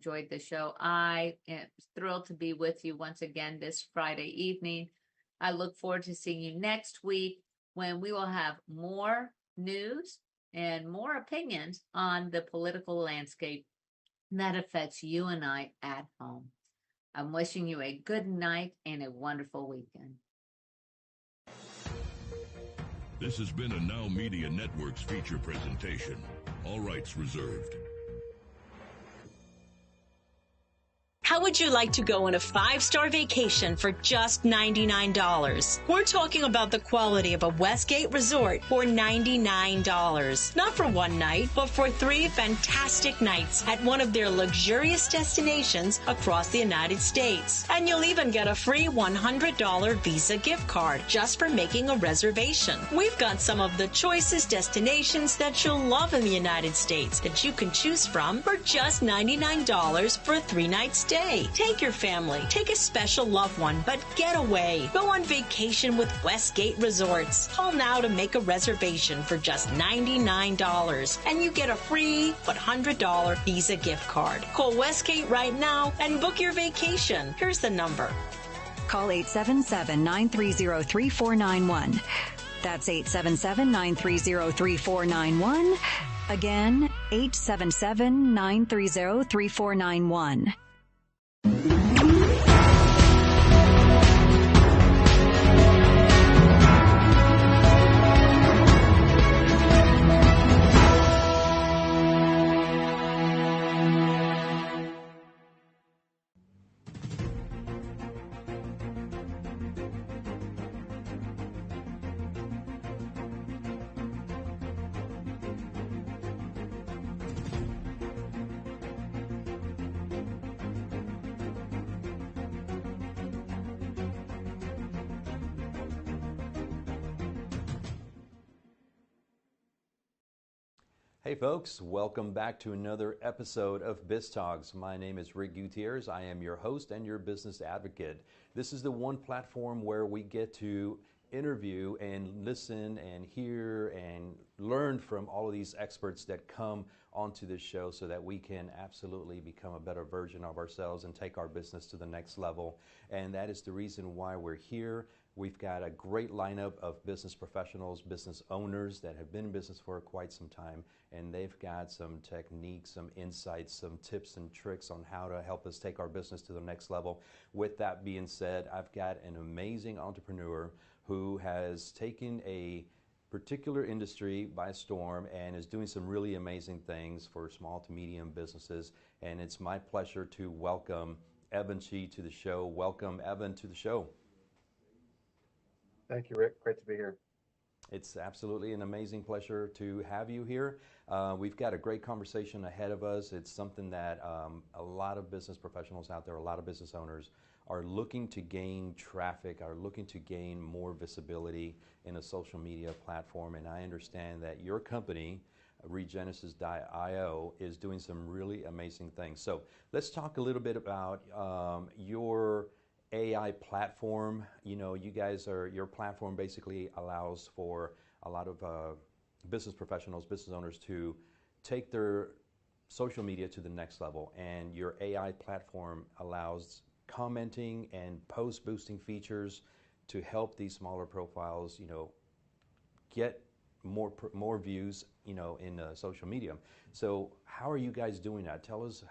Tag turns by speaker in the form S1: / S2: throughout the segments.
S1: enjoyed the show. I am thrilled to be with you once again this Friday evening. I look forward to seeing you next week when we will have more news and more opinions on the political landscape that affects you and I at home. I'm wishing you a good night and a wonderful weekend.
S2: This has been a Now Media Networks feature presentation. All rights reserved.
S3: How would you like to go on a 5-star vacation for just $99? We're talking about the quality of a Westgate resort for $99. Not for one night, but for 3 fantastic nights at one of their luxurious destinations across the United States. And you'll even get a free $100 Visa gift card just for making a reservation. We've got some of the choicest destinations that you'll love in the United States that you can choose from for just $99 for a 3-night stay. Take your family, take a special loved one, but get away. Go on vacation with Westgate Resorts. Call now to make a reservation for just $99, and you get a free $100 Visa gift card. Call Westgate right now and book your vacation. Here's the number.
S4: Call 877-930-3491. That's 877-930-3491. Again, 877-930-3491.
S5: Hey folks, welcome back to another episode of Biz Talks. My name is Rick Gutierrez. I am your host and your business advocate. This is the one platform where we get to interview and listen and hear and learn from all of these experts that come onto this show so that we can absolutely become a better version of ourselves and take our business to the next level. And that is the reason why we're here. We've got a great lineup of business professionals, business owners that have been in business for quite some time, and they've got some techniques, some insights, some tips and tricks on how to help us take our business to the next level. With that being said, I've got an amazing entrepreneur who has taken a particular industry by storm and is doing some really amazing things for small to medium businesses. And it's my pleasure to welcome Evan Chi to the show. Welcome, Evan, to the show.
S6: Thank you, Rick. Great to be here.
S5: It's absolutely an amazing pleasure to have you here. We've got a great conversation ahead of us. It's something that a lot of business professionals out there, a lot of business owners are looking to gain traffic, are looking to gain more visibility in a social media platform. And I understand that your company, Regenesis.io, is doing some really amazing things. So let's talk a little bit about your AI platform. You know, your platform basically allows for a lot of business professionals, business owners to take their social media to the next level. And your AI platform allows commenting and post boosting features to help these smaller profiles, get more views, in social media. So how are you guys doing that? Tell us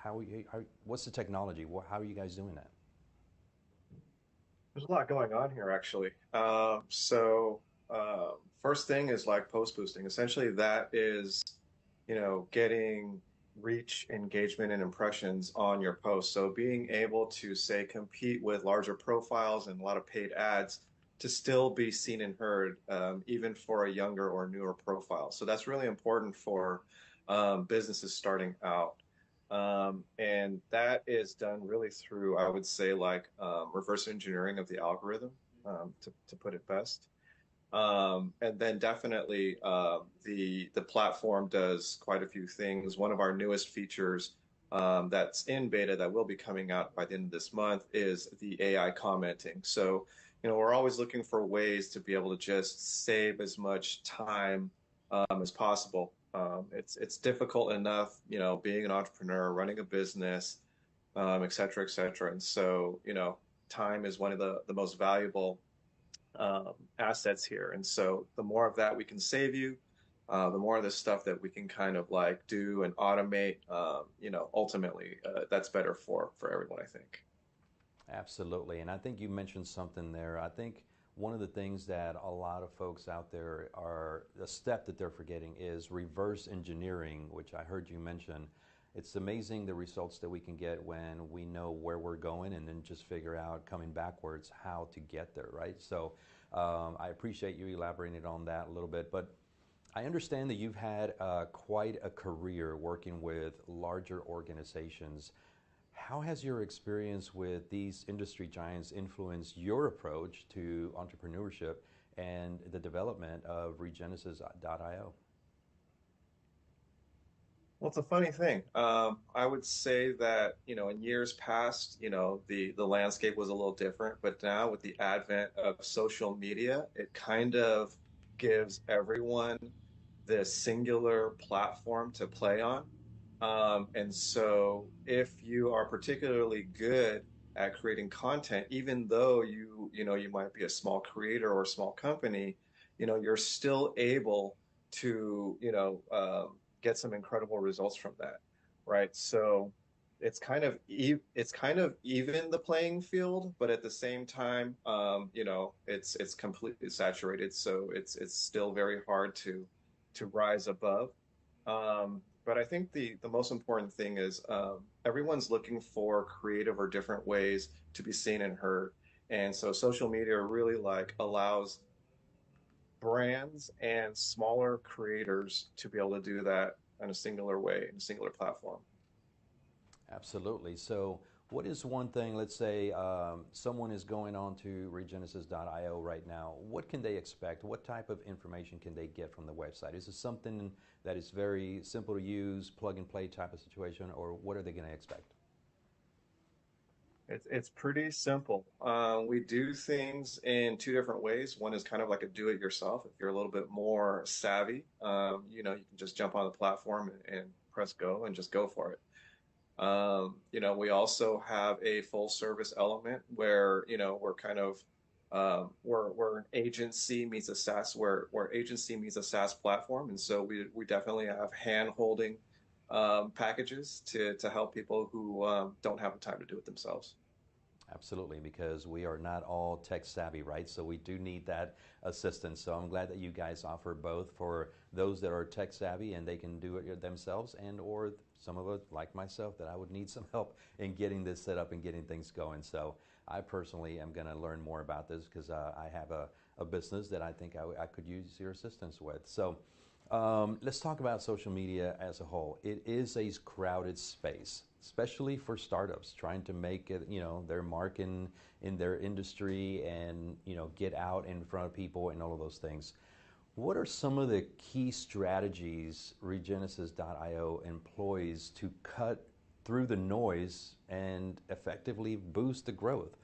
S5: what's the technology? How are you guys doing that?
S6: There's a lot going on here, actually. First thing is like post boosting. Essentially, that is, getting reach, engagement, and impressions on your post. So being able to, say, compete with larger profiles and a lot of paid ads to still be seen and heard, even for a younger or newer profile. So that's really important for businesses starting out. And that is done really through, I would say, reverse engineering of the algorithm, to put it best. And then definitely the platform does quite a few things. One of our newest features that's in beta that will be coming out by the end of this month is the AI commenting. So, we're always looking for ways to be able to just save as much time as possible. It's difficult enough, being an entrepreneur, running a business, et cetera, et cetera. And so, time is one of the most valuable assets here. And so the more of that we can save you, the more of this stuff that we can kind of like do and automate, ultimately, that's better for everyone, I think.
S5: Absolutely. And I think you mentioned something there. I think one of the things that a lot of folks out there are, a step that they're forgetting is reverse engineering, which I heard you mention. It's amazing the results that we can get when we know where we're going and then just figure out coming backwards how to get there, right? So I appreciate you elaborating on that a little bit. But I understand that you've had quite a career working with larger organizations. How has your experience with these industry giants influenced your approach to entrepreneurship and the development of Regenesis.io?
S6: Well, it's a funny thing. I would say that, in years past, the landscape was a little different, but now with the advent of social media, it kind of gives everyone this singular platform to play on. And so if you are particularly good at creating content, even though you might be a small creator or a small company, you're still able to, get some incredible results from that, right? So it's kind of even the playing field, but at the same time, it's completely saturated. So it's still very hard to rise above. But I think the most important thing is everyone's looking for creative or different ways to be seen and heard. And so social media really like allows brands and smaller creators to be able to do that in a singular way, in a singular platform.
S5: Absolutely. So what is one thing, let's say someone is going on to Regenesis.io right now, what can they expect? What type of information can they get from the website? Is it something that is very simple to use, plug and play type of situation, or what are they going to expect?
S6: It's pretty simple. We do things in two different ways. One is kind of like a do-it-yourself. If you're a little bit more savvy, you can just jump on the platform and press go and just go for it. We also have a full service element where, we're kind of, we're an agency meets a SaaS, where agency meets a SaaS platform. And so we definitely have hand holding, packages to help people who, don't have the time to do it themselves.
S5: Absolutely, because we are not all tech savvy, right? So we do need that assistance. So I'm glad that you guys offer both for those that are tech savvy and they can do it themselves, and or some of us, like myself, that I would need some help in getting this set up and getting things going. So I personally am going to learn more about this because I have a business that I think I could use your assistance with. So let's talk about social media as a whole. It is a crowded space, especially for startups trying to make it, their mark in their industry and, get out in front of people and all of those things. What are some of the key strategies Regenesis.io employs to cut through the noise and effectively boost the growth?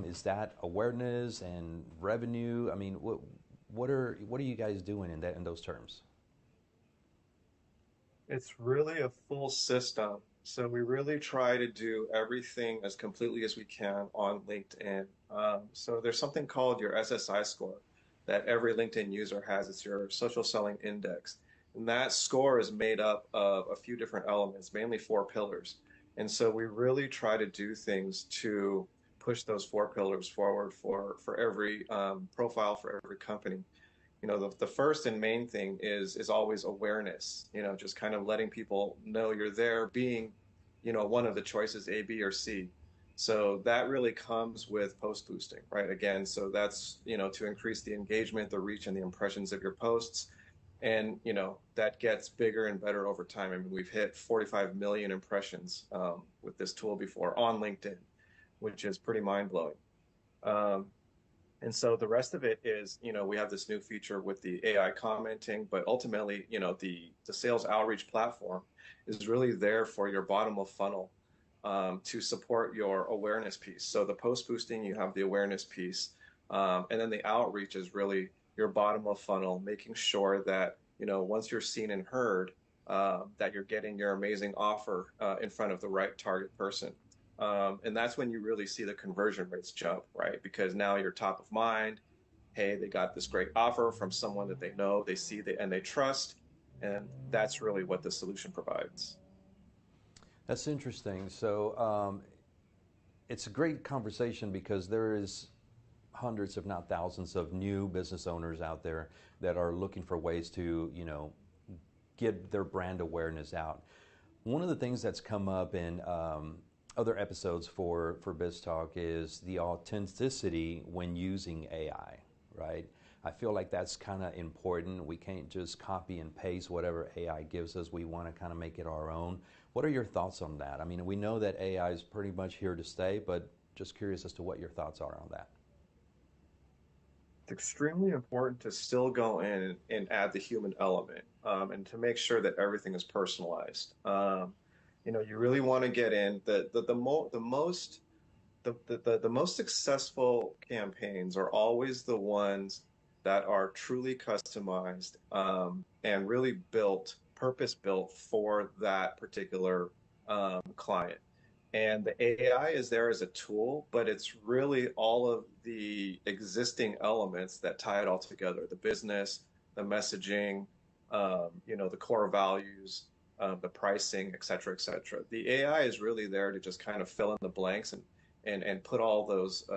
S5: Is that awareness and revenue? I mean, what are you guys doing in those terms?
S6: It's really a full system. So we really try to do everything as completely as we can on LinkedIn. So there's something called your SSI score that every LinkedIn user has. It's your social selling index. And that score is made up of a few different elements, mainly 4 pillars. And so we really try to do things to push those 4 pillars forward for every profile, for every company. The first and main thing is always awareness, just kind of letting people know you're there, being, one of the choices, A, B, or C. So that really comes with post boosting, right? Again, so that's, to increase the engagement, the reach, and the impressions of your posts. And, that gets bigger and better over time. I mean, we've hit 45 million impressions with this tool before on LinkedIn, which is pretty mind blowing. And so the rest of it is, we have this new feature with the AI commenting, but ultimately, the sales outreach platform is really there for your bottom of funnel to support your awareness piece. So the post boosting, you have the awareness piece, and then the outreach is really your bottom of funnel, making sure that, once you're seen and heard, that you're getting your amazing offer in front of the right target person. And that's when you really see the conversion rates jump, right? Because now you're top of mind. Hey, they got this great offer from someone that they know, they see, and they trust. And that's really what the solution provides.
S5: That's interesting. So it's a great conversation because there is hundreds, if not thousands, of new business owners out there that are looking for ways to, get their brand awareness out. One of the things that's come up in other episodes for Biz Talk is the authenticity when using AI, right? I feel like that's kind of important. We can't just copy and paste whatever AI gives us. We want to kind of make it our own. What are your thoughts on that? I mean, we know that AI is pretty much here to stay, but just curious as to what your thoughts are on that.
S6: It's extremely important to still go in and add the human element, and to make sure that everything is personalized. You really want to get in the most successful campaigns are always the ones that are truly customized, and really purpose built for that particular client. And the AI is there as a tool, but it's really all of the existing elements that tie it all together: the business, the messaging, the core values, the pricing, et cetera, et cetera. The AI is really there to just kind of fill in the blanks and put all those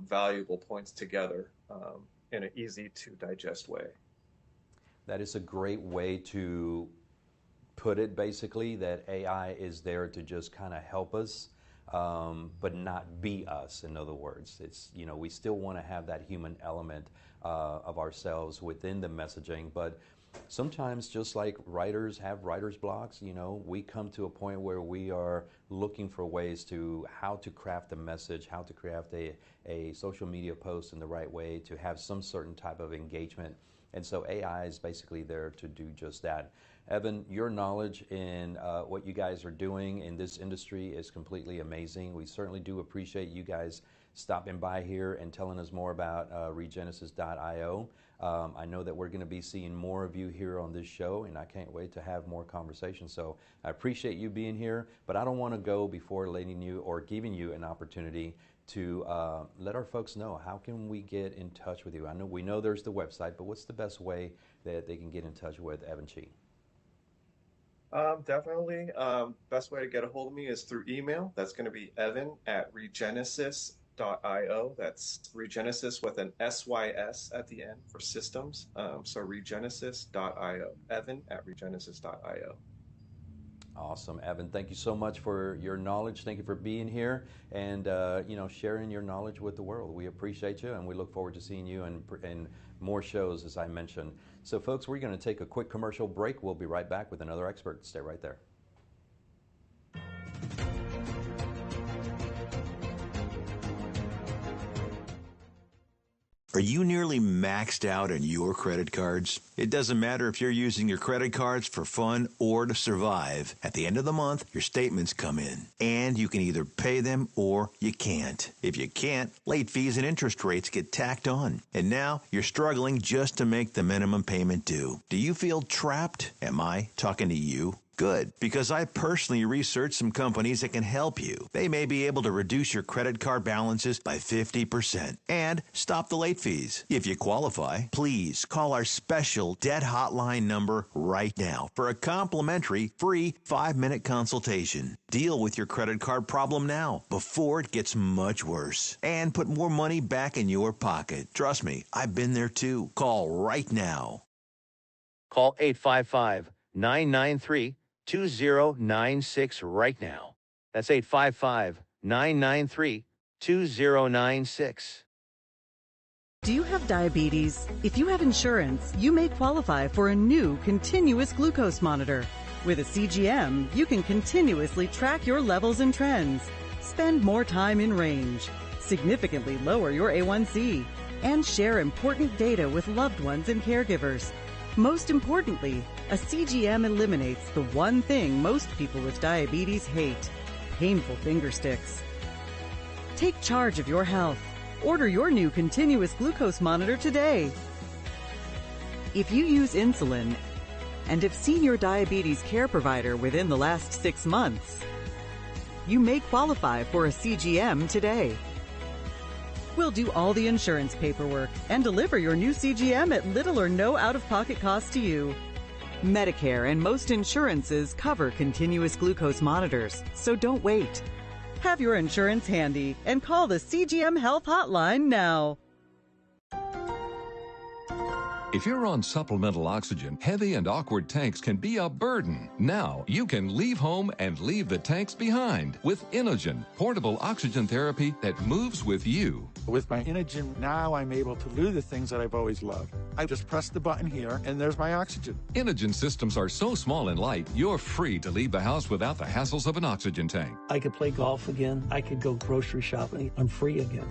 S6: valuable points together in an easy to digest way.
S5: That is a great way to put it, basically, that AI is there to just kind of help us, but not be us. In other words, it's, we still want to have that human element of ourselves within the messaging, but sometimes, just like writers have writer's blocks, we come to a point where we are looking for ways to how to craft a message, how to craft a social media post in the right way to have some certain type of engagement. And so AI is basically there to do just that. Evan, your knowledge in what you guys are doing in this industry is completely amazing. We certainly do appreciate you guys stopping by here and telling us more about regenesis.io. I know that we're going to be seeing more of you here on this show, and I can't wait to have more conversations. So I appreciate you being here, but I don't want to go before letting you or giving you an opportunity to let our folks know, how can we get in touch with you? We know there's the website, but what's the best way that they can get in touch with Evan Chi?
S6: Definitely. Best way to get a hold of me is through email. That's going to be evan@regenesis.io. That's Regenesis with an SYS at the end for systems. So regenesis.io. Evan@regenesis.io.
S5: Awesome, Evan. Thank you so much for your knowledge. Thank you for being here and sharing your knowledge with the world. We appreciate you, and we look forward to seeing you in more shows, as I mentioned. So, folks, we're going to take a quick commercial break. We'll be right back with another expert. Stay right there.
S7: Are you nearly maxed out on your credit cards? It doesn't matter if you're using your credit cards for fun or to survive. At the end of the month, your statements come in, and you can either pay them or you can't. If you can't, late fees and interest rates get tacked on. And now you're struggling just to make the minimum payment due. Do you feel trapped? Am I talking to you? Good, because I personally researched some companies that can help you. They may be able to reduce your credit card balances by 50% and stop the late fees. If you qualify, please call our special debt hotline number right now for a complimentary free 5-minute consultation. Deal with your credit card problem now before it gets much worse and put more money back in your pocket. Trust me, I've been there too. Call right now.
S8: Call 855-993-2096 right now. That's 855-993-2096.
S9: Do you have diabetes? If you have insurance, you may qualify for a new continuous glucose monitor. With a CGM, you can continuously track your levels and trends, spend more time in range, significantly lower your A1C, and share important data with loved ones and caregivers. Most importantly, a CGM eliminates the one thing most people with diabetes hate: painful finger sticks. Take charge of your health. Order your new continuous glucose monitor today. If you use insulin and have seen your diabetes care provider within the last 6 months, you may qualify for a CGM today. We'll do all the insurance paperwork and deliver your new CGM at little or no out-of-pocket cost to you. Medicare and most insurances cover continuous glucose monitors, so don't wait. Have your insurance handy and call the CGM Health Hotline now.
S10: If you're on supplemental oxygen, heavy and awkward tanks can be a burden. Now you can leave home and leave the tanks behind with Inogen, portable oxygen therapy that moves with you.
S11: With my Inogen, now I'm able to do the things that I've always loved. I just press the button here, and there's my oxygen.
S10: Inogen systems are so small and light, you're free to leave the house without the hassles of an oxygen tank.
S12: I could play golf again. I could go grocery shopping. I'm free again.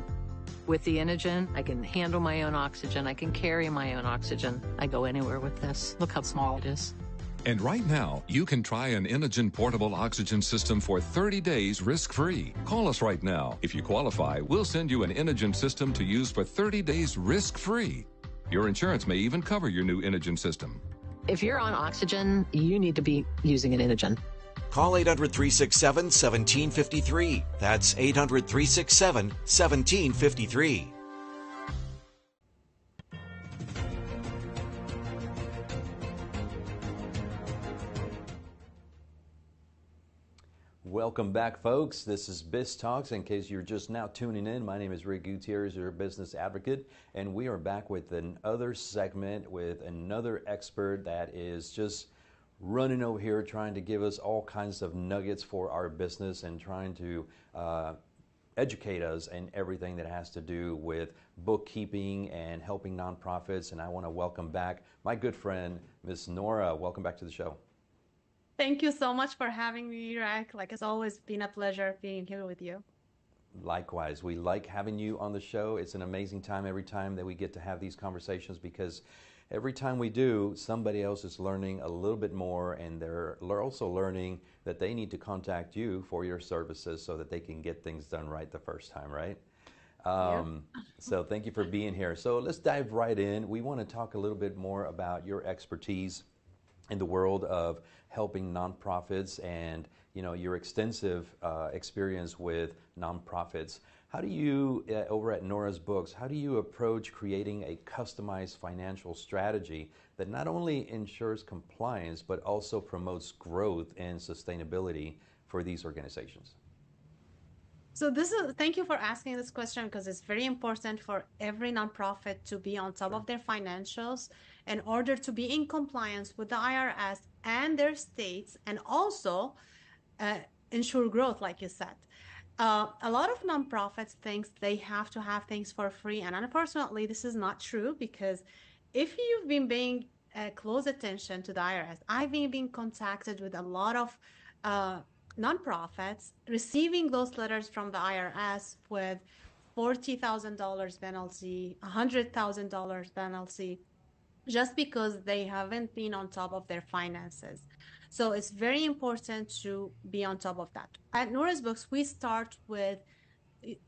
S13: With the Inogen, I can handle my own oxygen. I can carry my own oxygen. I go anywhere with this. Look how small it is.
S10: And right now, you can try an Inogen portable oxygen system for 30 days risk-free. Call us right now. If you qualify, we'll send you an Inogen system to use for 30 days risk-free. Your insurance may even cover your new Inogen system.
S13: If you're on oxygen, you need to be using an Inogen.
S14: Call 800-367-1753. That's 800-367-1753.
S5: Welcome back, folks. This is Biz Talks. In case you're just now tuning in, my name is Rick Gutierrez, your business advocate, and we are back with another segment with another expert that is just running over here trying to give us all kinds of nuggets for our business and trying to educate us in everything that has to do with bookkeeping and helping nonprofits. And I want to welcome back my good friend, Miss Nora. Welcome back to the show.
S15: Thank you so much for having me, Rick. Like, it's always been a pleasure being here with you.
S5: Likewise, we like having you on the show. It's an amazing time every time that we get to have these conversations, because every time we do, somebody else is learning a little bit more, and they're also learning that they need to contact you for your services so that they can get things done right the first time, right? So thank you for being here. So let's dive right in. We want to talk a little bit more about your expertise in the world of helping nonprofits and, you know, your extensive experience with nonprofits. How do you, over at Nora's Books, how do you approach creating a customized financial strategy that not only ensures compliance, but also promotes growth and sustainability for these organizations?
S15: So thank you for asking this question, because it's very important for every nonprofit to be on top of their financials in order to be in compliance with the IRS and their states, and also ensure growth, like you said. A lot of nonprofits think they have to have things for free, and unfortunately, this is not true, because if you've been paying close attention to the IRS, I've been being contacted with a lot of nonprofits receiving those letters from the IRS with $40,000 penalty, $100,000 penalty, just because they haven't been on top of their finances. So it's very important to be on top of that. At Nora's Books, we start with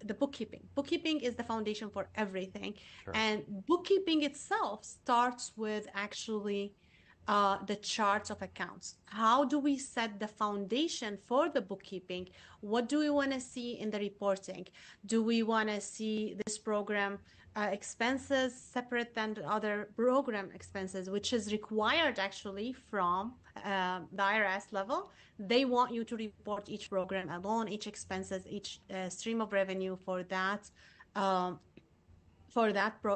S15: the bookkeeping. Bookkeeping is the foundation for everything. Sure. And bookkeeping itself starts with actually the charts of accounts. How do we set the foundation for the bookkeeping? What do we want to see in the reporting? Do we want to see this program expenses separate than the other program expenses, which is required actually from the IRS level? They want you to report each program alone, each expenses, each stream of revenue for that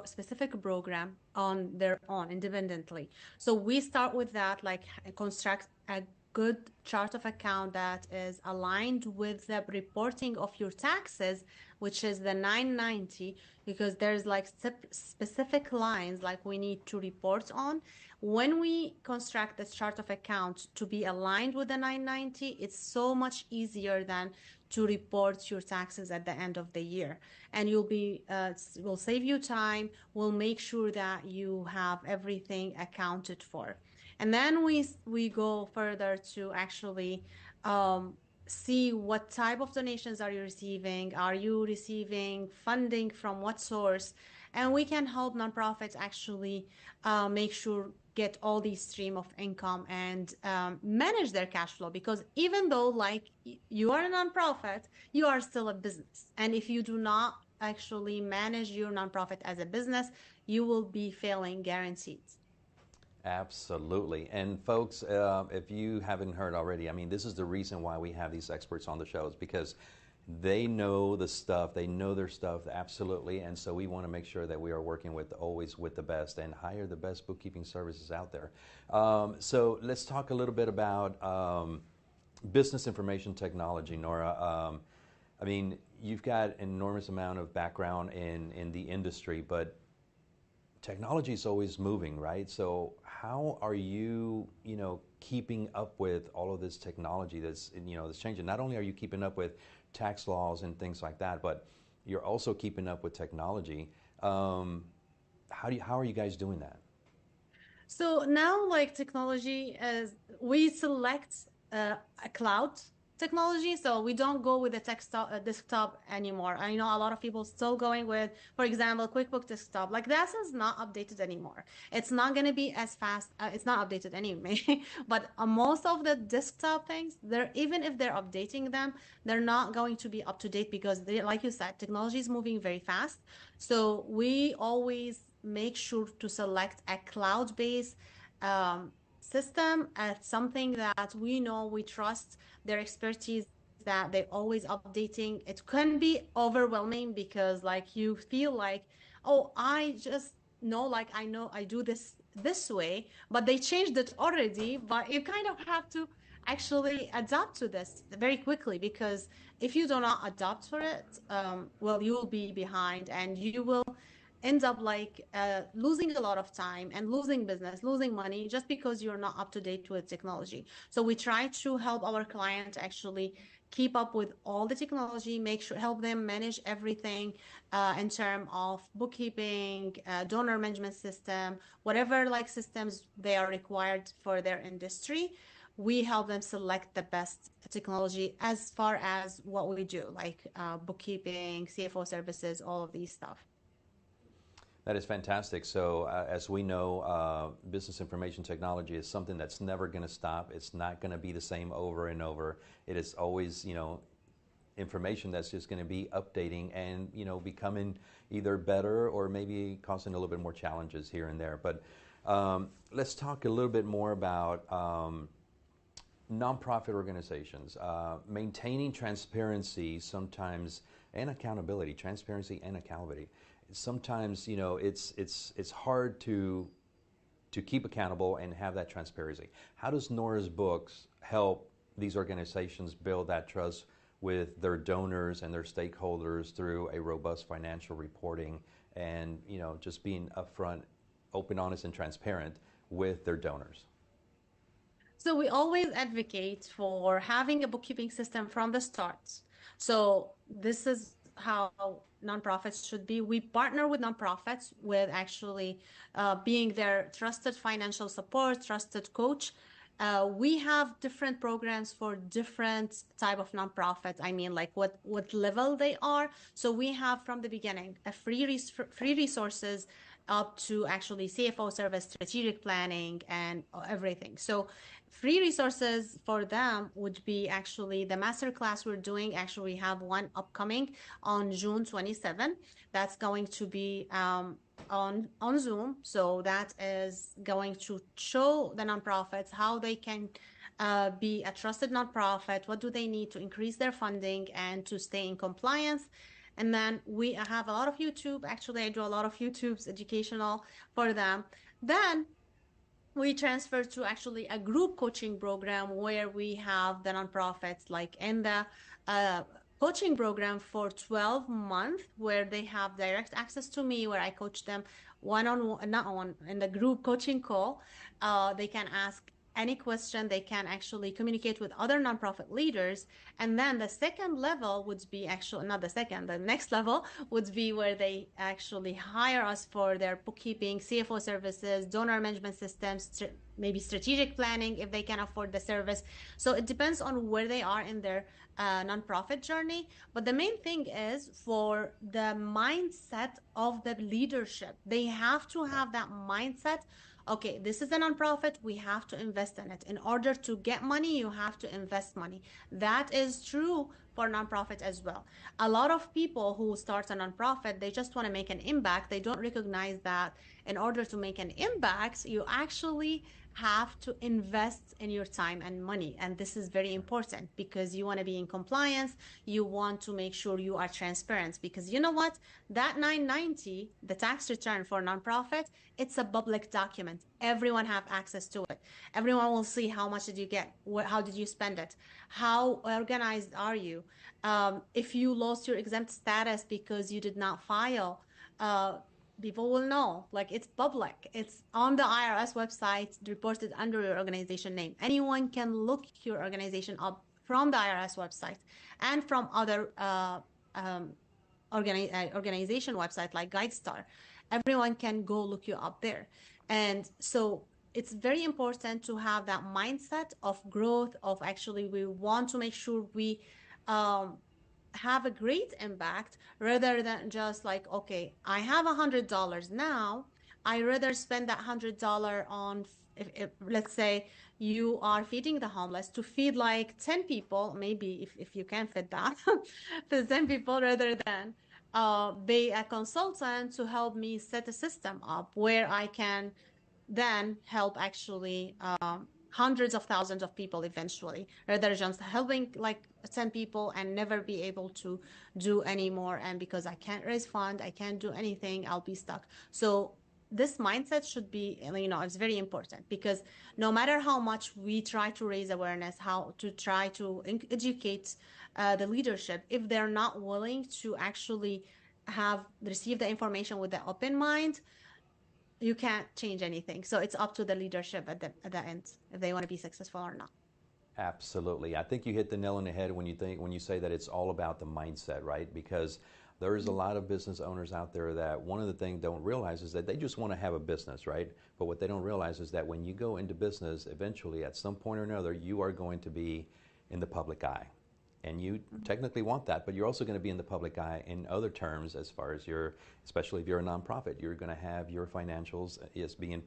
S15: specific program on their own independently. So we start with that, like construct a good chart of account that is aligned with the reporting of your taxes, which is the 990, because there's like specific lines like we need to report on. When we construct this chart of account to be aligned with the 990, it's so much easier than to report your taxes at the end of the year. And you'll be, will save you time, will make sure that you have everything accounted for. And then we go further to actually see what type of donations are you receiving? Are you receiving funding from what source? And we can help nonprofits actually make sure get all these stream of income and manage their cash flow, because even though like you are a nonprofit, you are still a business, and if you do not actually manage your nonprofit as a business, you will be failing guaranteed.
S5: Absolutely. And folks, if you haven't heard already, I mean, this is the reason why we have these experts on the shows, because they know the stuff, they know their stuff, absolutely. And so we want to make sure that we are working with always with the best and hire the best bookkeeping services out there. So let's talk a little bit about business information technology, Nora. I mean, you've got an enormous amount of background in the industry, but technology is always moving, right? So how are you, keeping up with all of this technology that's changing? Not only are you keeping up with tax laws and things like that, but you're also keeping up with technology. How are you guys doing that?
S15: So now, like technology, as we select a cloud technology, so we don't go with the desktop anymore. I know a lot of people still going with, for example, QuickBooks Desktop. Like that is not updated anymore. It's not going to be as fast. It's not updated anyway. But most of the desktop things, even if they're updating them, they're not going to be up to date because, like you said, technology is moving very fast. So we always make sure to select a cloud-based system as something that we know, we trust their expertise, that they're always updating. It can be overwhelming because like you feel like, oh, I just know, like I know I do this way, but they changed it already. But you kind of have to actually adapt to this very quickly, because if you do not adapt for it, well, you will be behind and you will end up like losing a lot of time and losing business, losing money, just because you're not up to date with technology. So we try to help our client actually keep up with all the technology, help them manage everything in terms of bookkeeping, donor management system, whatever like systems they are required for their industry. We help them select the best technology as far as what we do, like bookkeeping, CFO services, all of these stuff.
S5: That is fantastic. So as we know, business information technology is something that's never going to stop. It's not going to be the same over and over. It is always, information that's just going to be updating and, becoming either better or maybe causing a little bit more challenges here and there. But let's talk a little bit more about nonprofit organizations. Maintaining transparency sometimes and accountability, transparency and accountability. Sometimes it's hard to keep accountable and have that transparency. How does Nora's books help these organizations build that trust with their donors and their stakeholders through a robust financial reporting and just being upfront, open, honest, and transparent with their donors?
S15: So we always advocate for having a bookkeeping system from the start. So this is how nonprofits should be. We partner with nonprofits with actually being their trusted financial support, trusted coach. We have different programs for different type of nonprofits. I mean, like what level they are. So we have from the beginning a free resources up to actually CFO service, strategic planning, and everything. So free resources for them would be actually the masterclass we're doing. Actually, we have one upcoming on June 27. That's going to be on Zoom. So that is going to show the nonprofits how they can be a trusted nonprofit. What do they need to increase their funding and to stay in compliance? And then we have a lot of YouTube. Actually, I do a lot of YouTube's educational for them. Then we transfer to actually a group coaching program where we have the nonprofits like in the coaching program for 12 months, where they have direct access to me, where I coach them one-on-one, not on, in the group coaching call. They can ask any question, they can actually communicate with other nonprofit leaders. And then the second level would be actually, not the second, the next level would be where they actually hire us for their bookkeeping, CFO services, donor management systems, maybe strategic planning if they can afford the service. So it depends on where they are in their nonprofit journey. But the main thing is for the mindset of the leadership. They have to have that mindset okay, this is a nonprofit, we have to invest in it. In order to get money, you have to invest money. That is true for nonprofit as well. A lot of people who start a nonprofit, they just want to make an impact. They don't recognize that in order to make an impact, you actually have to invest in your time and money. And this is very important because you want to be in compliance. You want to make sure you are transparent, because you know what? That $990, the tax return for nonprofit, it's a public document. Everyone have access to it. Everyone will see how much did you get, how did you spend it, how organized are you. If you lost your exempt status because you did not file, people will know. Like, it's public. It's on the IRS website, reported under your organization name. Anyone can look your organization up from the IRS website and from other organization website like GuideStar. Everyone can go look you up there. And so it's very important to have that mindset of growth, of actually we want to make sure we have a great impact, rather than just like, okay, I have $100 now, I rather spend that $100 on, if let's say you are feeding the homeless, to feed like 10 people, maybe if you can fit that, to 10 people, rather than pay a consultant to help me set a system up where I can then help actually hundreds of thousands of people eventually, rather than just helping like 10 people and never be able to do anymore. And because I can't raise fund, I can't do anything, I'll be stuck. So this mindset should be, it's very important, because no matter how much we try to raise awareness, how to try to educate the leadership, if they're not willing to actually receive the information with the open mind, you can't change anything. So it's up to the leadership at the end if they want to be successful or not.
S5: Absolutely. I think you hit the nail on the head when you say that it's all about the mindset, right? Because there is a lot of business owners out there that one of the things don't realize is that they just want to have a business, right? But what they don't realize is that when you go into business, eventually at some point or another, you are going to be in the public eye. And you technically want that, but you're also going to be in the public eye in other terms, as far as especially if you're a nonprofit, you're going to have your financials as being,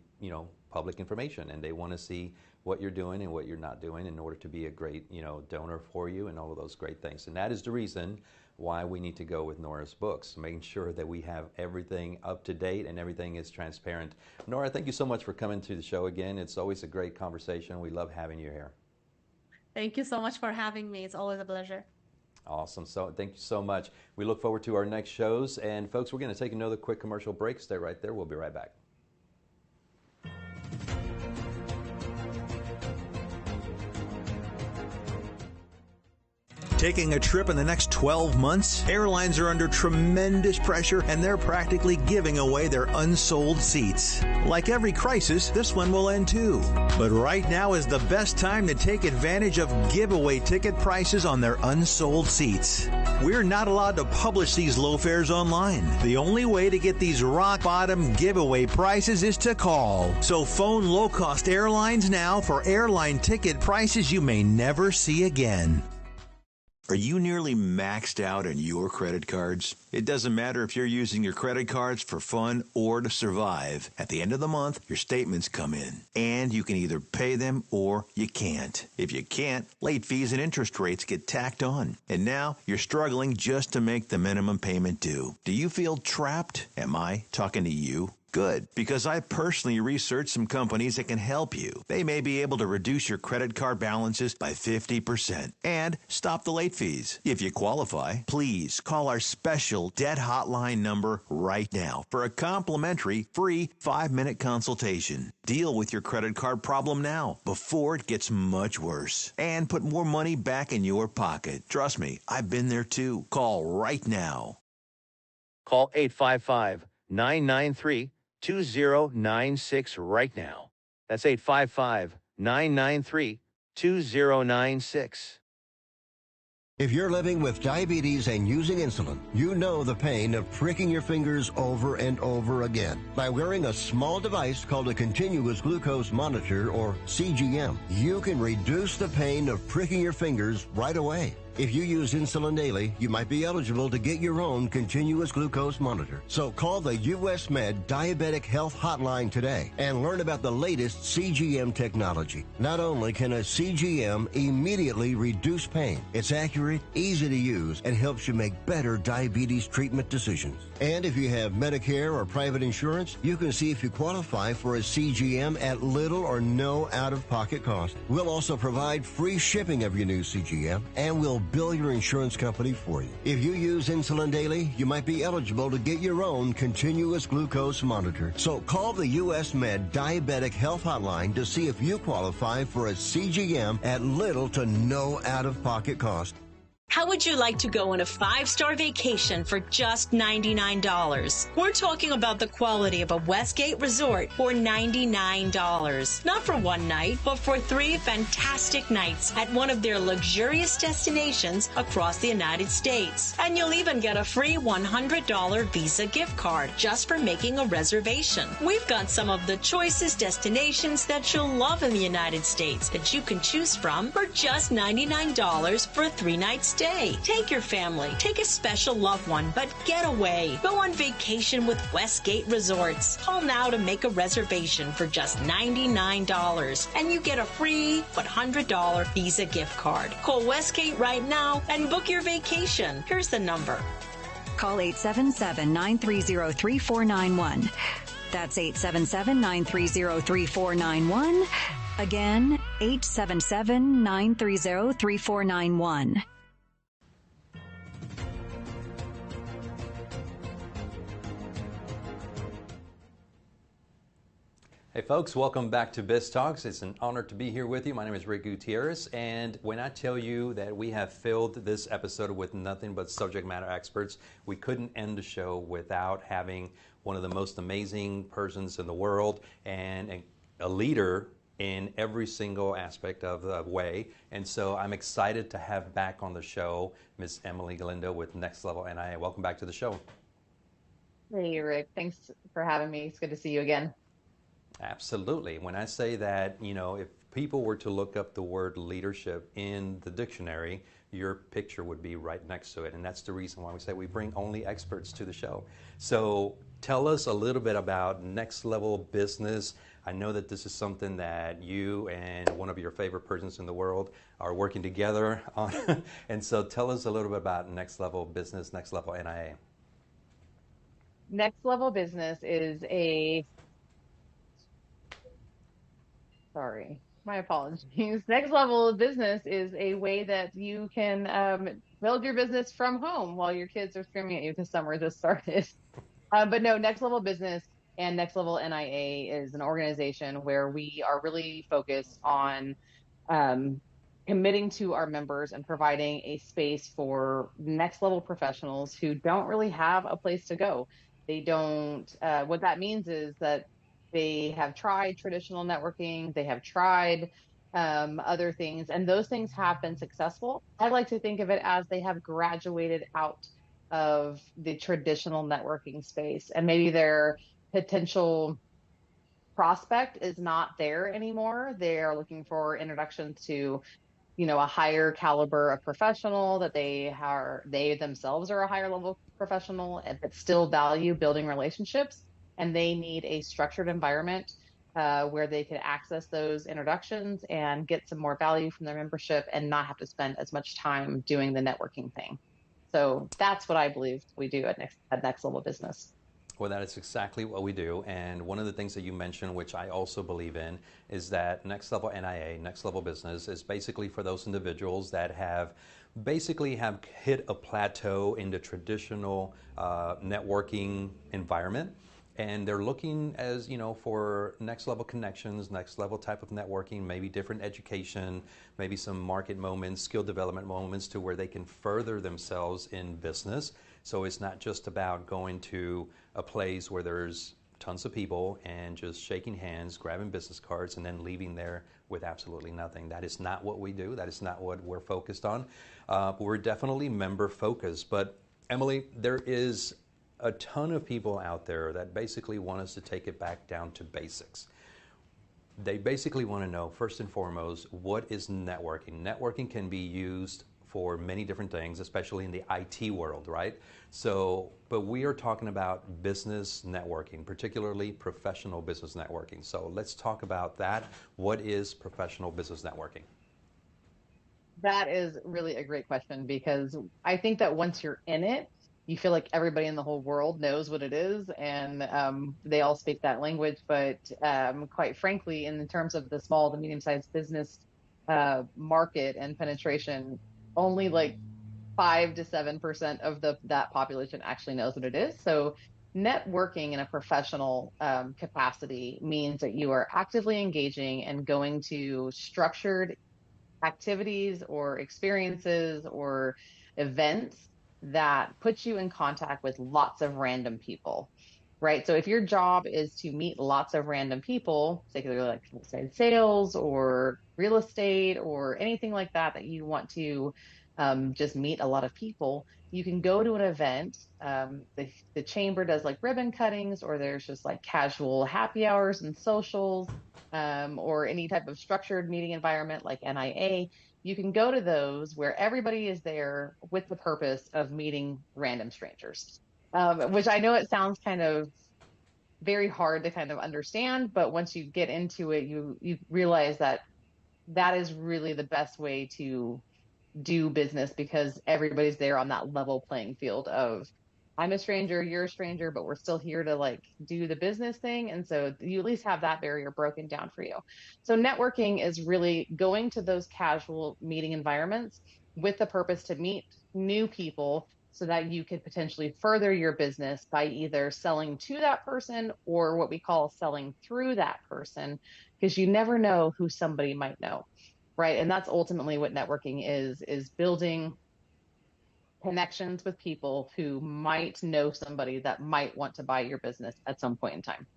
S5: public information, and they want to see what you're doing and what you're not doing in order to be a great, donor for you and all of those great things. And that is the reason why we need to go with Nora's books, making sure that we have everything up to date and everything is transparent. Nora, thank you so much for coming to the show again. It's always a great conversation. We love having you here.
S15: Thank you so much for having me. It's always a pleasure.
S5: Awesome. So thank you so much. We look forward to our next shows. And folks, we're going to take another quick commercial break. Stay right there. We'll be right back.
S7: Taking a trip in the next 12 months? Airlines are under tremendous pressure, and they're practically giving away their unsold seats. Like every crisis, this one will end too. But right now is the best time to take advantage of giveaway ticket prices on their unsold seats. We're not allowed to publish these low fares online. The only way to get these rock-bottom giveaway prices is to call. So phone low-cost airlines now for airline ticket prices you may never see again. Are you nearly maxed out on your credit cards? It doesn't matter if you're using your credit cards for fun or to survive. At the end of the month, your statements come in, and you can either pay them or you can't. If you can't, late fees and interest rates get tacked on. And now you're struggling just to make the minimum payment due. Do you feel trapped? Am I talking to you? Good, because I personally researched some companies that can help you. They may be able to reduce your credit card balances by 50% and stop the late fees. If you qualify, please call our special debt hotline number right now for a complimentary free 5-minute consultation. Deal with your credit card problem now before it gets much worse and put more money back in your pocket. Trust me, I've been there too. Call right now.
S8: Call 855-993-2096 right now. That's 855-993-2096.
S16: If you're living with diabetes and using insulin, you know the pain of pricking your fingers over and over again. By wearing a small device called a continuous glucose monitor, or CGM, you can reduce the pain of pricking your fingers right away. If you use insulin daily, you might be eligible to get your own continuous glucose monitor. So call the US Med Diabetic Health Hotline today and learn about the latest CGM technology. Not only can a CGM immediately reduce pain, it's accurate, easy to use, and helps you make better diabetes treatment decisions. And if you have Medicare or private insurance, you can see if you qualify for a CGM at little or no out-of-pocket cost. We'll also provide free shipping of your new CGM, and we'll bill your insurance company for you. If you use insulin daily, you might be eligible to get your own continuous glucose monitor. So call the US Med Diabetic Health Hotline to see if you qualify for a CGM at little to no out-of-pocket cost.
S3: How would you like to go on a 5-star vacation for just $99? We're talking about the quality of a Westgate resort for $99. Not for one night, but for 3 fantastic nights at one of their luxurious destinations across the United States. And you'll even get a free $100 Visa gift card just for making a reservation. We've got some of the choicest destinations that you'll love in the United States that you can choose from for just $99 for a 3-night stay. Take your family, take a special loved one, but get away. Go on vacation with Westgate Resorts. Call now to make a reservation for just $99, and you get a free $100 Visa gift card. Call Westgate right now and book your vacation. Here's the number.
S4: Call 877-930-3491. That's 877-930-3491. Again, 877-930-3491.
S5: Hey folks, welcome back to Biz Talks. It's an honor to be here with you. My name is Rick Gutierrez, and when I tell you that we have filled this episode with nothing but subject matter experts, we couldn't end the show without having one of the most amazing persons in the world and a leader in every single aspect of the way. And so I'm excited to have back on the show Ms. Emily Galindo with Next Level NIA. Welcome back to the show.
S17: Hey, Rick. Thanks for having me. It's good to see you again.
S5: Absolutely. When I say that, if people were to look up the word leadership in the dictionary, your picture would be right next to it. And that's the reason why we say we bring only experts to the show. So tell us a little bit about Next Level Business. I know that this is something that you and one of your favorite persons in the world are working together on. And so tell us a little bit about Next Level Business, Next Level NIA.
S17: Next Level Business is my apologies. Next Level Business is a way that you can build your business from home while your kids are screaming at you because summer just started. But no, Next Level Business and Next Level NIA is an organization where we are really focused on committing to our members and providing a space for next level professionals who don't really have a place to go. They don't, what that means is that they have tried traditional networking, they have tried other things, and those things have been successful. I like to think of it as they have graduated out of the traditional networking space, and maybe their potential prospect is not there anymore. They are looking for introductions to, a higher caliber of professional, that they themselves are a higher level professional, but still value building relationships. And they need a structured environment where they can access those introductions and get some more value from their membership and not have to spend as much time doing the networking thing. So that's what I believe we do at Next Level Business.
S5: Well, that is exactly what we do. And one of the things that you mentioned, which I also believe in, is that Next Level NIA, Next Level Business, is basically for those individuals that have hit a plateau in the traditional networking environment. And they're looking for next level connections, next level type of networking, maybe different education, maybe some market moments, skill development moments to where they can further themselves in business. So it's not just about going to a place where there's tons of people and just shaking hands, grabbing business cards, and then leaving there with absolutely nothing. That is not what we do. That is not what we're focused on. We're definitely member focused. But Emily, there is a ton of people out there that basically want us to take it back down to basics. They basically want to know, first and foremost, what is networking? Networking can be used for many different things, especially in the IT world, right? So, but we are talking about business networking, particularly professional business networking. So let's talk about that. What is professional business networking?
S17: That is really a great question because I think that once you're in it, you feel like everybody in the whole world knows what it is and they all speak that language. But quite frankly, in terms of the small to medium-sized business market and penetration, only like 5 to 7% of that population actually knows what it is. So networking in a professional capacity means that you are actively engaging and going to structured activities or experiences or events that put you in contact with lots of random people, right? So if your job is to meet lots of random people, particularly like say sales or real estate or anything like that, that you want to just meet a lot of people, you can go to an event. The chamber does like ribbon cuttings, or there's just like casual happy hours and socials, or any type of structured meeting environment like NIA. You can go to those where everybody is there with the purpose of meeting random strangers, which I know it sounds kind of very hard to kind of understand, but once you get into it, you realize that that is really the best way to do business because everybody's there on that level playing field of I'm a stranger, you're a stranger, but we're still here to like do the business thing. And so you at least have that barrier broken down for you. So networking is really going to those casual meeting environments with the purpose to meet new people so that you could potentially further your business by either selling to that person or what we call selling through that person, because you never know who somebody might know. Right. And that's ultimately what networking is building connections with people who might know somebody that might want to buy your business at some point in time.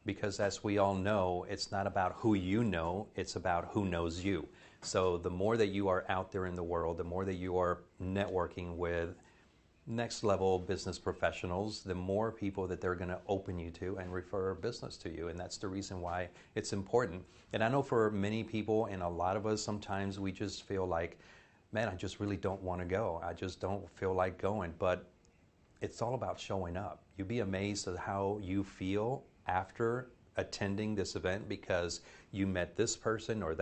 S5: Because as we all know, it's not about who you know, it's about who knows you. So the more that you are out there in the world, the more that you are networking with next level business professionals, the more people that they're going to open you to and refer business to you. And that's the reason why it's important. And I know for many people and a lot of us, sometimes we just feel like, man, I just really don't want to go. I just don't feel like going. But it's all about showing up. You'd be amazed at how you feel after attending this event because you met this person, or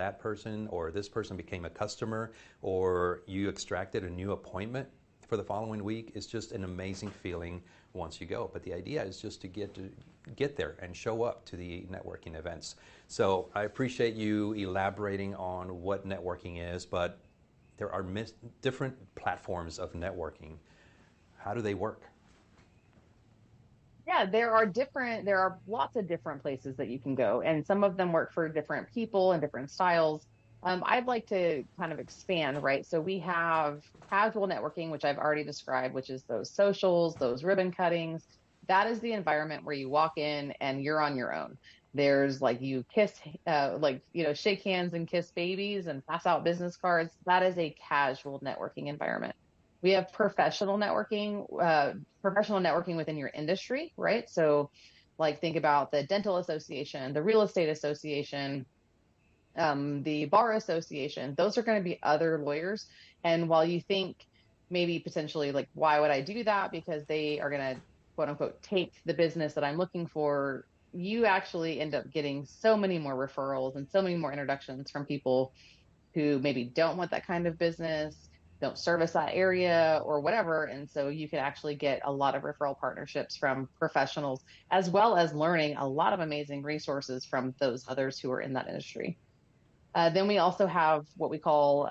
S5: this person became a customer, or you extracted a new appointment for the following week. It's just an amazing feeling once you go. But the idea is just to get there and show up to the networking events. So I appreciate you elaborating on what networking is, but there are different platforms of networking. How do they work?
S17: Yeah, there are lots of different places that you can go, and some of them work for different people and different styles. I'd like to kind of expand, right? So we have casual networking, which I've already described, which is those socials, those ribbon cuttings. That is the environment where you walk in and you're on your own. There's like you kiss, shake hands and kiss babies and pass out business cards. That is a casual networking environment. We have professional networking within your industry, right? So like think about the dental association, the real estate association, the bar association. Those are going to be other lawyers. And while you think maybe potentially like, why would I do that? Because they are going to quote unquote take the business that I'm looking for, you actually end up getting so many more referrals and so many more introductions from people who maybe don't want that kind of business, don't service that area or whatever. And so you can actually get a lot of referral partnerships from professionals, as well as learning a lot of amazing resources from those others who are in that industry. Then we also have what we call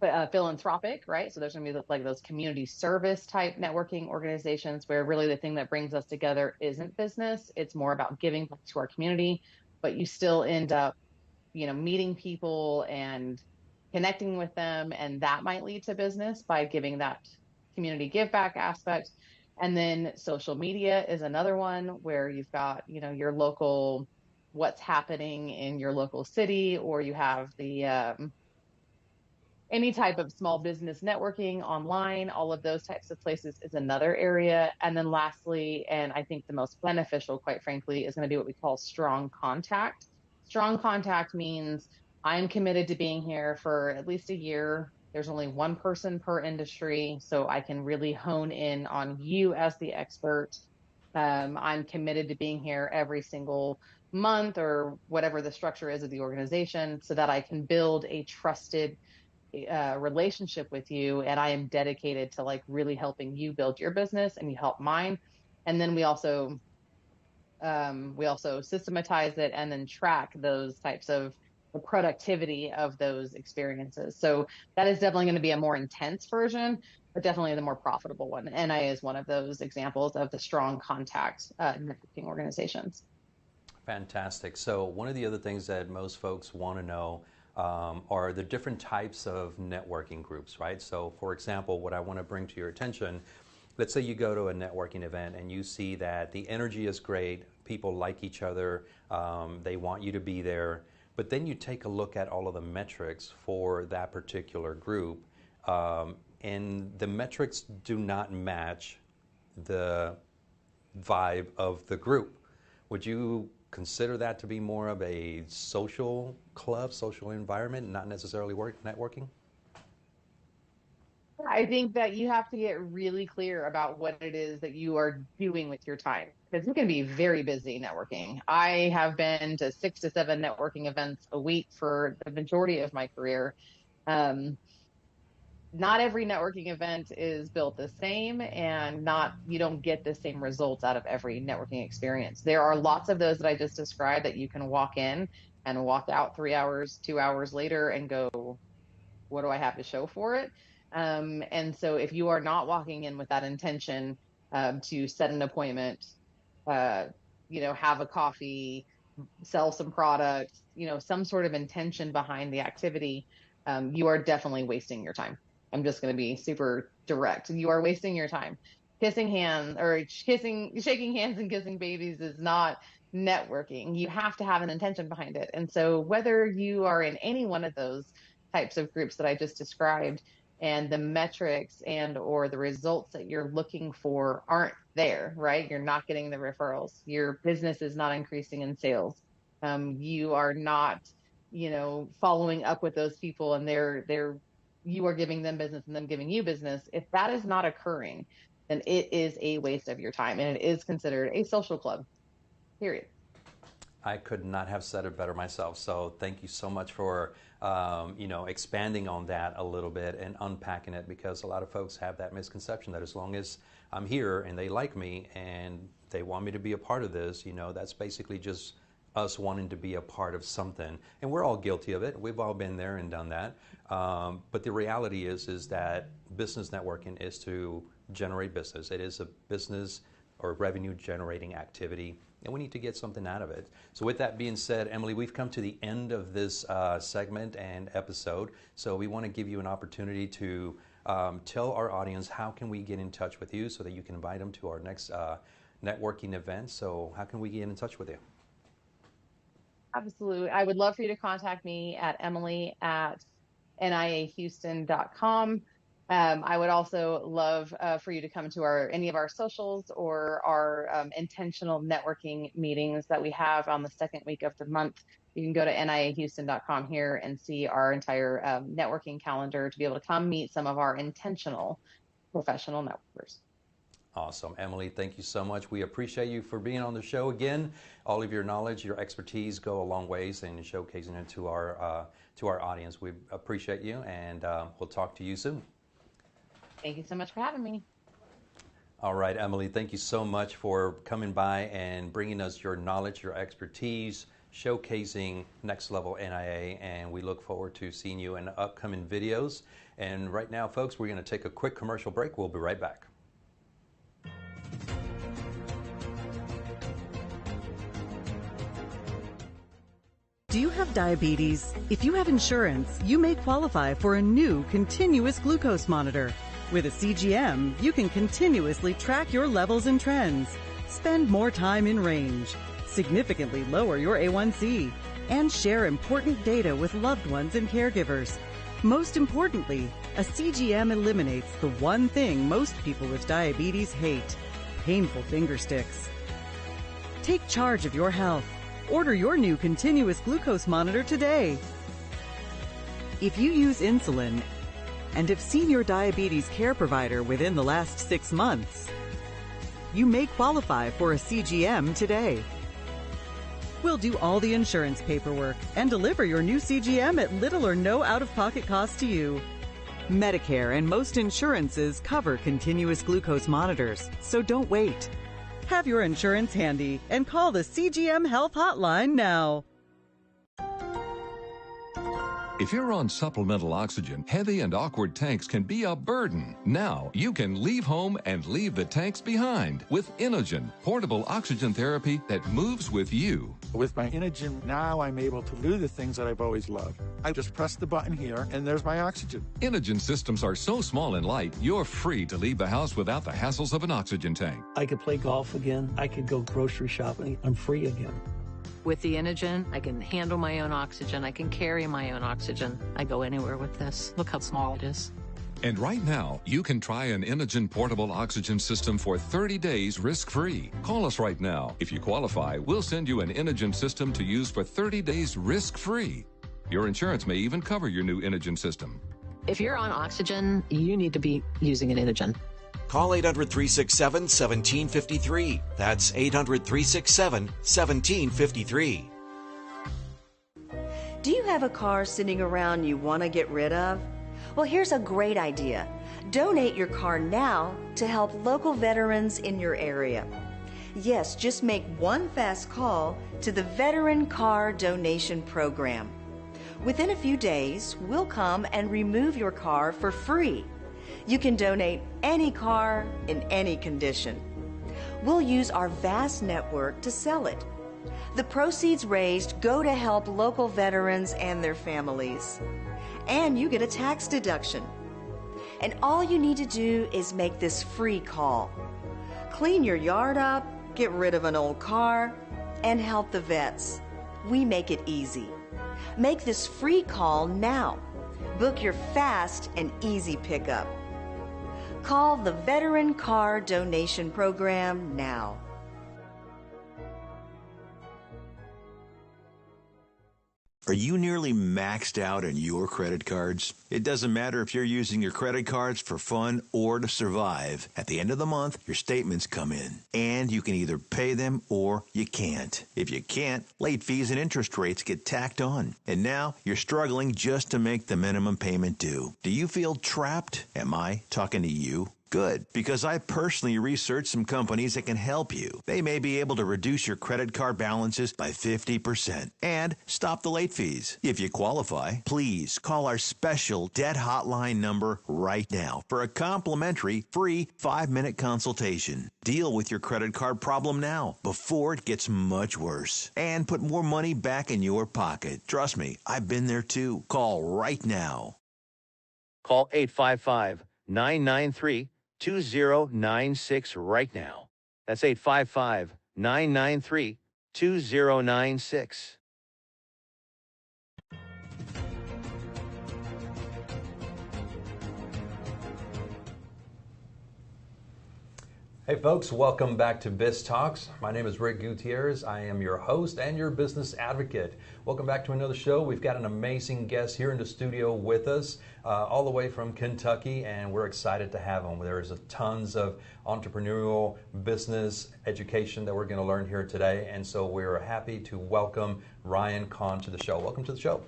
S17: philanthropic, right? So there's going to be like those community service type networking organizations where really the thing that brings us together isn't business. It's more about giving back to our community, but you still end up, meeting people and connecting with them. And that might lead to business by giving that community give back aspect. And then social media is another one where you've got, your local, what's happening in your local city, or you have the, any type of small business networking online. All of those types of places is another area. And then lastly, and I think the most beneficial, quite frankly, is going to be what we call strong contact. Strong contact means I'm committed to being here for at least a year. There's only one person per industry, so I can really hone in on you as the expert. I'm committed to being here every single month or whatever the structure is of the organization so that I can build a trusted relationship with you. And I am dedicated to like really helping you build your business and you help mine. And then we also systematize it and then track those types of the productivity of those experiences. So that is definitely going to be a more intense version, but definitely the more profitable one. NIA is one of those examples of the strong contact networking organizations.
S5: Fantastic. So one of the other things that most folks want to know are the different types of networking groups, right? So for example, what I want to bring to your attention, let's say you go to a networking event and you see that the energy is great, people like each other, they want you to be there, but then you take a look at all of the metrics for that particular group, and the metrics do not match the vibe of the group. Would you consider that to be more of a social club, social environment, not necessarily networking?
S17: I think that you have to get really clear about what it is that you are doing with your time, because you can be very busy networking. I have been to 6 to 7 networking events a week for the majority of my career. Not every networking event is built the same, and you don't get the same results out of every networking experience. There are lots of those that I just described that you can walk in and walk out 3 hours, 2 hours later and go, what do I have to show for it? And so if you are not walking in with that intention to set an appointment, have a coffee, sell some products, some sort of intention behind the activity, you are definitely wasting your time. I'm just going to be super direct. You are wasting your time. Shaking hands and kissing babies is not networking. You have to have an intention behind it. And so whether you are in any one of those types of groups that I just described, and the metrics and or the results that you're looking for aren't there, right? You're not getting the referrals. Your business is not increasing in sales. You are not, following up with those people, and you are giving them business and them giving you business. If that is not occurring, then it is a waste of your time, and it is considered a social club, period.
S5: I could not have said it better myself. So thank you so much for expanding on that a little bit and unpacking it, because a lot of folks have that misconception that as long as I'm here and they like me and they want me to be a part of this, that's basically just us wanting to be a part of something. And we're all guilty of it. We've all been there and done that. But the reality is that business networking is to generate business. It is a business or revenue generating activity, and we need to get something out of it. So with that being said, Emily, we've come to the end of this segment and episode. So we want to give you an opportunity to tell our audience how can we get in touch with you so that you can invite them to our next networking event. So how can we get in touch with you?
S17: Absolutely. I would love for you to contact me at emily@niahouston.com. I would also love for you to come to any of our socials or our intentional networking meetings that we have on the second week of the month. You can go to niahouston.com here and see our entire networking calendar to be able to come meet some of our intentional professional networkers.
S5: Awesome. Emily, thank you so much. We appreciate you for being on the show again. All of your knowledge, your expertise go a long ways in showcasing it to our audience. We appreciate you, and we'll talk to you soon.
S17: Thank you so much for having me.
S5: All right, Emily, thank you so much for coming by and bringing us your knowledge, your expertise, showcasing Next Level NIA, and we look forward to seeing you in upcoming videos. And right now, folks, we're going to take a quick commercial break. We'll be right back.
S9: Do you have diabetes? If you have insurance, you may qualify for a new continuous glucose monitor. With a CGM, you can continuously track your levels and trends, spend more time in range, significantly lower your A1C, and share important data with loved ones and caregivers. Most importantly, a CGM eliminates the one thing most people with diabetes hate: painful finger sticks. Take charge of your health. Order your new continuous glucose monitor today. If you use insulin, and have seen your diabetes care provider within the last 6 months, you may qualify for a CGM today. We'll do all the insurance paperwork and deliver your new CGM at little or no out-of-pocket cost to you. Medicare and most insurances cover continuous glucose monitors, so don't wait. Have your insurance handy and call the CGM Health Hotline now.
S10: If you're on supplemental oxygen, heavy and awkward tanks can be a burden. Now you can leave home and leave the tanks behind with Inogen, portable oxygen therapy that moves with you.
S11: With my Inogen, now I'm able to do the things that I've always loved. I just press the button here, and there's my oxygen.
S10: Inogen systems are so small and light, you're free to leave the house without the hassles of an oxygen tank.
S12: I could play golf again. I could go grocery shopping. I'm free again.
S13: With the Inogen, I can handle my own oxygen. I can carry my own oxygen. I go anywhere with this. Look how small it is.
S10: And right now, you can try an Inogen portable oxygen system for 30 days risk-free. Call us right now. If you qualify, we'll send you an Inogen system to use for 30 days risk-free. Your insurance may even cover your new Inogen system.
S13: If you're on oxygen, you need to be using an Inogen.
S14: Call 800-367-1753. That's 800-367-1753.
S18: Do you have a car sitting around you want to get rid of? Well, here's a great idea. Donate your car now to help local veterans in your area. Yes, just make one fast call to the Veteran Car Donation Program. Within a few days, we'll come and remove your car for free. You can donate any car in any condition. We'll use our vast network to sell it. The proceeds raised go to help local veterans and their families. And you get a tax deduction. And all you need to do is make this free call. Clean your yard up, get rid of an old car, and help the vets. We make it easy. Make this free call now. Book your fast and easy pickup. Call the Veteran Car Donation Program now.
S7: Are you nearly maxed out on your credit cards? It doesn't matter if you're using your credit cards for fun or to survive. At the end of the month, your statements come in, and you can either pay them or you can't. If you can't, late fees and interest rates get tacked on. And now you're struggling just to make the minimum payment due. Do you feel trapped? Am I talking to you? Good, because I personally researched some companies that can help you. They may be able to reduce your credit card balances by 50% and stop the late fees. If you qualify, please call our special debt hotline number right now for a complimentary free 5-minute consultation. Deal with your credit card problem now before it gets much worse and put more money back in your pocket. Trust me, I've been there too. Call right now.
S8: Call 855-993-2096 right now. That's 855-993-2096.
S5: Hey folks, welcome back to Biz Talks. My name is Rick Gutierrez. I am your host and your business advocate. Welcome back to another show. We've got an amazing guest here in the studio with us, all the way from Kentucky, and we're excited to have him. There's tons of entrepreneurial business education that we're going to learn here today, and so we're happy to welcome Ryan Kahn to the show. Welcome to the show.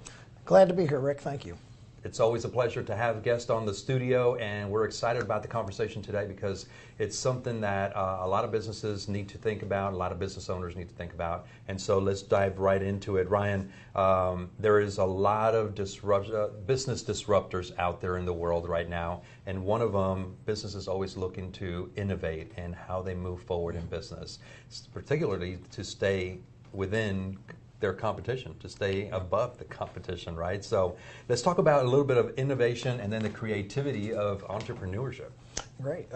S19: Glad to be here, Rick. Thank you.
S5: It's always a pleasure to have guests on the studio, and we're excited about the conversation today because it's something that a lot of businesses need to think about, a lot of business owners need to think about, and so let's dive right into it. Ryan, there is a lot of business disruptors out there in the world right now, and one of them, businesses always looking to innovate and how they move forward in business, particularly to stay within their competition, to stay above the competition, right? So let's talk about a little bit of innovation and then the creativity of entrepreneurship.
S19: Great.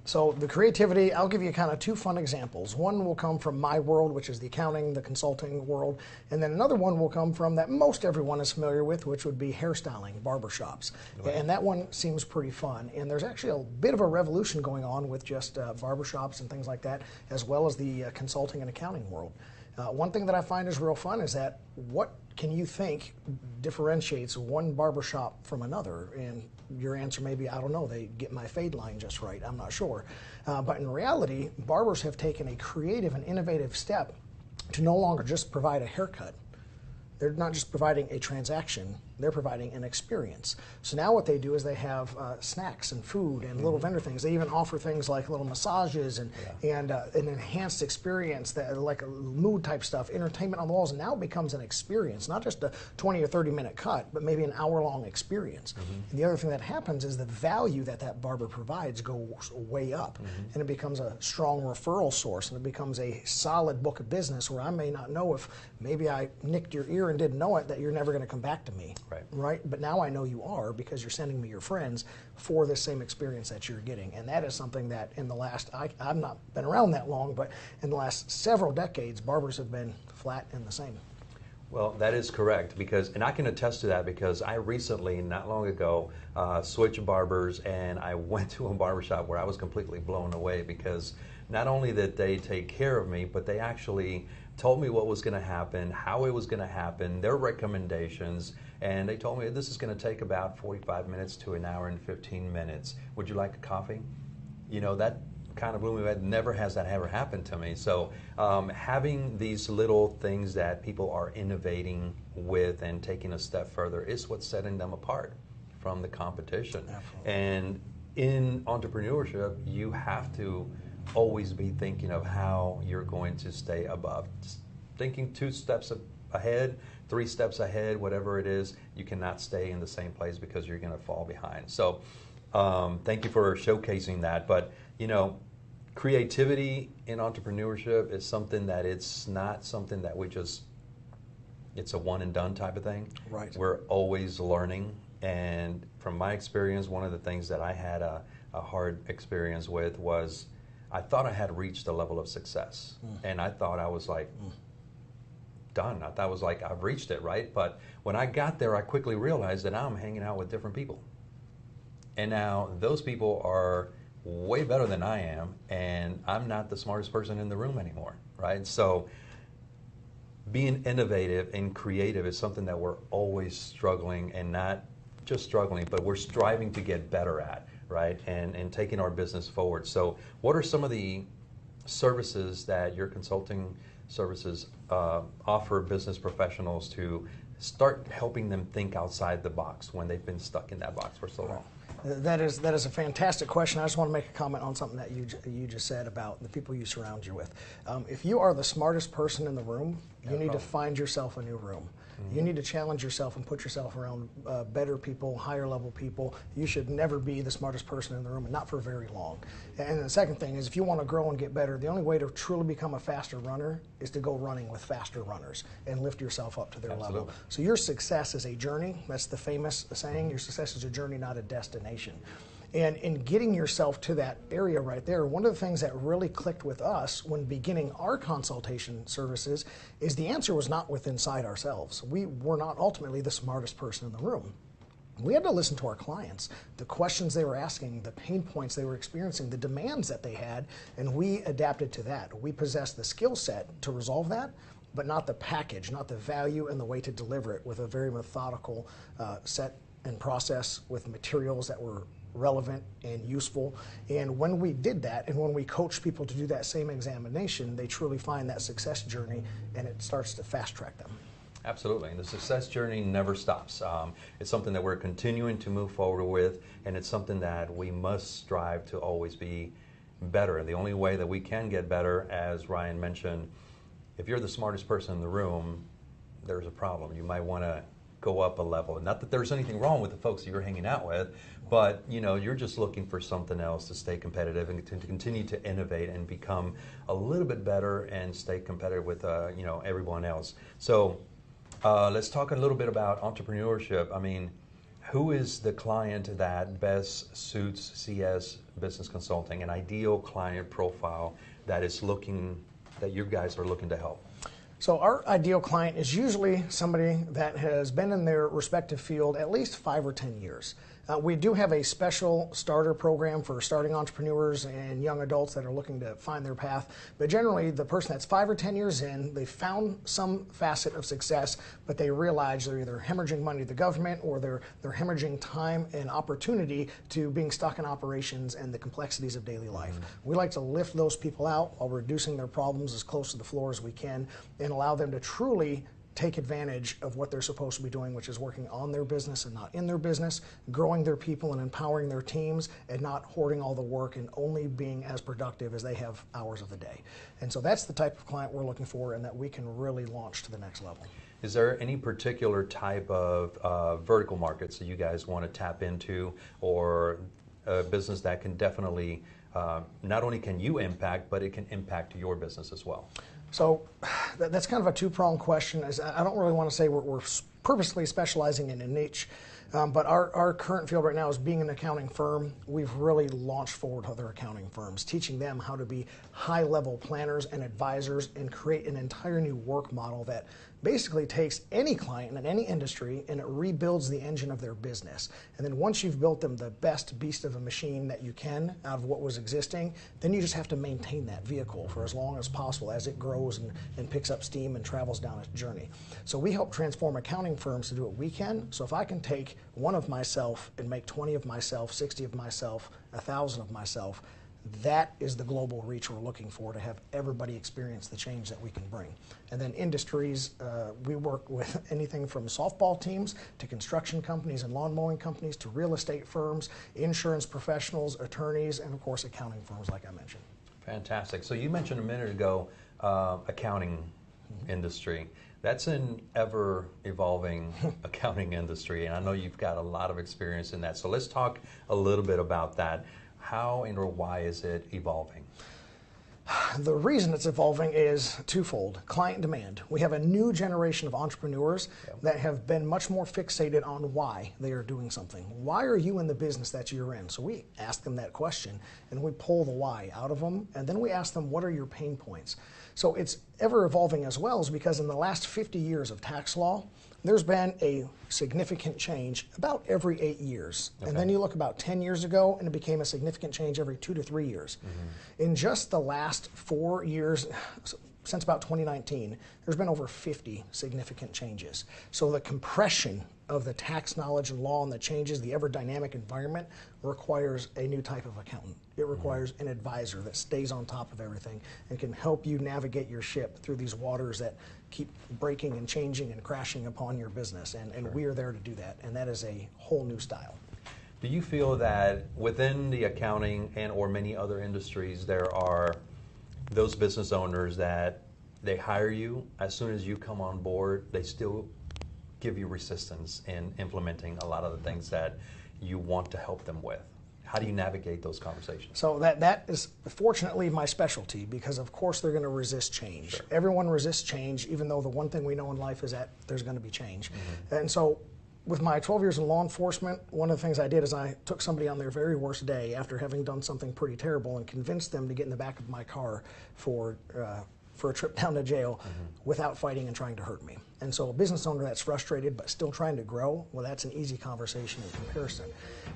S19: So the creativity, I'll give you kind of two fun examples. One will come from my world, which is the accounting, the consulting world, and then another one will come from that most everyone is familiar with, which would be hairstyling, barbershops. Right. And that one seems pretty fun. And there's actually a bit of a revolution going on with just barbershops and things like that, as well as the consulting and accounting world. One thing that I find is real fun is that what can you think differentiates one barbershop from another? And your answer may be, I don't know, they get my fade line just right. I'm not sure. But in reality, barbers have taken a creative and innovative step to no longer just provide a haircut. They're not just providing a transaction, they're providing an experience. So now what they do is they have snacks and food and little vendor things. They even offer things like little massages and an enhanced experience, that like a mood type stuff, entertainment on the walls. And now it becomes an experience, not just a 20 or 30 minute cut, but maybe an hour-long experience. And the other thing that happens is the value that that barber provides goes way up. And it becomes a strong referral source, and it becomes a solid book of business where I may not know if maybe I nicked your ear and didn't know it, that you're never going to come back to me. Right? But now I know you are, because you're sending me your friends for the same experience that you're getting. And that is something that in the last, I've not been around that long, but in the last several decades, barbers have been flat and the same.
S5: Well, that is correct, and I can attest to that, because I recently, not long ago, switched barbers, and I went to a barbershop where I was completely blown away, because not only did they take care of me, but they actually told me what was going to happen, how it was going to happen, their recommendations, and they told me this is going to take about 45 minutes to an hour and 15 minutes. Would you like a coffee? You know, that kind of blew me away. Never has that ever happened to me. So having these little things that people are innovating with and taking a step further is what's setting them apart from the competition. Absolutely. And in entrepreneurship, you have to always be thinking of how you're going to stay above. Thinking 2 steps ahead, 3 steps ahead, whatever it is, you cannot stay in the same place, because you're going to fall behind. So thank you for showcasing that. But, you know, creativity in entrepreneurship is something that it's not something that it's a one and done type of thing. Right. We're always learning. And from my experience, one of the things that I had a hard experience with was I thought I had reached a level of success. And I thought I was like, done. I thought I was like, I've reached it, right? But when I got there, I quickly realized that now I'm hanging out with different people. And now those people are way better than I am, and I'm not the smartest person in the room anymore, right? So being innovative and creative is something that we're always struggling, and not just struggling, but we're striving to get better at, right? And taking our business forward. So what are some of the services that your consulting services offer business professionals to start helping them think outside the box when they've been stuck in that box for so long?
S19: That is a fantastic question. I just want to make a comment on something that you just said about the people you surround you with. If you are the smartest person in the room, you need to find yourself a new room. You need to challenge yourself and put yourself around better people, higher level people. You should never be the smartest person in the room, and not for very long. And the second thing is, if you want to grow and get better, the only way to truly become a faster runner is to go running with faster runners and lift yourself up to their level. So your success is a journey. That's the famous saying. Your success is a journey, not a destination. And in getting yourself to that area right there, one of the things that really clicked with us when beginning our consultation services is the answer was not within inside ourselves. We were not ultimately the smartest person in the room. We had to listen to our clients, the questions they were asking, the pain points they were experiencing, the demands that they had, and we adapted to that. We possessed the skill set to resolve that, but not the package, not the value and the way to deliver it with a very methodical set and process with materials that were relevant and useful. And when we did that, and when we coach people to do that same examination, they truly find that success journey, and it starts to fast track them.
S5: Absolutely, and the success journey never stops. It's something that we're continuing to move forward with, and it's something that we must strive to always be better. And the only way that we can get better, as Ryan mentioned, if you're the smartest person in the room, there's a problem. You might want to go up a level. Not that there's anything wrong with the folks that you're hanging out with, but you know, you're just looking for something else to stay competitive and to continue to innovate and become a little bit better and stay competitive with you know, everyone else. So let's talk a little bit about entrepreneurship. I mean, who is the client that best suits CS Business Consulting, an ideal client profile that is that you guys are looking to help?
S19: So our ideal client is usually somebody that has been in their respective field at least 5 or 10 years. We do have a special starter program for starting entrepreneurs and young adults that are looking to find their path. But generally, the person that's 5 or 10 years in, they found some facet of success, but they realize they're either hemorrhaging money to the government or they're hemorrhaging time and opportunity to being stuck in operations and the complexities of daily life. We like to lift those people out while reducing their problems as close to the floor as we can and allow them to truly take advantage of what they're supposed to be doing, which is working on their business and not in their business, growing their people and empowering their teams, and not hoarding all the work and only being as productive as they have hours of the day. And so that's the type of client we're looking for and that we can really launch to the next level.
S5: Is there any particular type of vertical markets that you guys want to tap into, or a business that can definitely, not only can you impact, but it can impact your business as well?
S19: So that's kind of a two-pronged question. I don't really want to say we're purposely specializing in a niche, but our current field right now is being an accounting firm. We've really launched forward other accounting firms, teaching them how to be high-level planners and advisors and create an entire new work model that basically takes any client in any industry and it rebuilds the engine of their business. And then once you've built them the best beast of a machine that you can out of what was existing, then you just have to maintain that vehicle for as long as possible as it grows and picks up steam and travels down its journey. So we help transform accounting firms to do what we can. So if I can take one of myself and make 20 of myself, 60 of myself, 1,000 of myself, that is the global reach we're looking for, to have everybody experience the change that we can bring. And then industries, we work with anything from softball teams to construction companies and lawn mowing companies to real estate firms, insurance professionals, attorneys, and of course accounting firms like I mentioned.
S5: Fantastic. So you mentioned a minute ago accounting industry. That's an ever-evolving accounting industry, and I know you've got a lot of experience in that. So let's talk a little bit about that. How and or why is it evolving?
S19: The reason it's evolving is twofold. Client demand. We have a new generation of entrepreneurs that have been much more fixated on why they are doing something. Why are you in the business that you're in? So we ask them that question and we pull the why out of them, and then we ask them, what are your pain points? So it's ever evolving as well, is because in the last 50 years of tax law, there's been a significant change about every 8 years. Okay. And then you look about 10 years ago and it became a significant change every 2 to 3 years. Mm-hmm. In just the last 4 years, since about 2019, there's been over 50 significant changes. So the compression of the tax knowledge and law and the changes, the ever dynamic environment requires a new type of accountant. It requires an advisor that stays on top of everything and can help you navigate your ship through these waters that keep breaking and changing and crashing upon your business. And we are there to do that. And that is a whole new style.
S5: Do you feel that within the accounting and or many other industries, there are those business owners that they hire you, as soon as you come on board, they still give you resistance in implementing a lot of the things that you want to help them with? How do you navigate those conversations?
S19: So that is fortunately my specialty, because of course they're going to resist change. Sure. Everyone resists change, even though the one thing we know in life is that there's going to be change. Mm-hmm. And so with my 12 years in law enforcement, one of the things I did is I took somebody on their very worst day after having done something pretty terrible and convinced them to get in the back of my car for a trip down to jail without fighting and trying to hurt me. And so a business owner that's frustrated but still trying to grow, well, that's an easy conversation in comparison.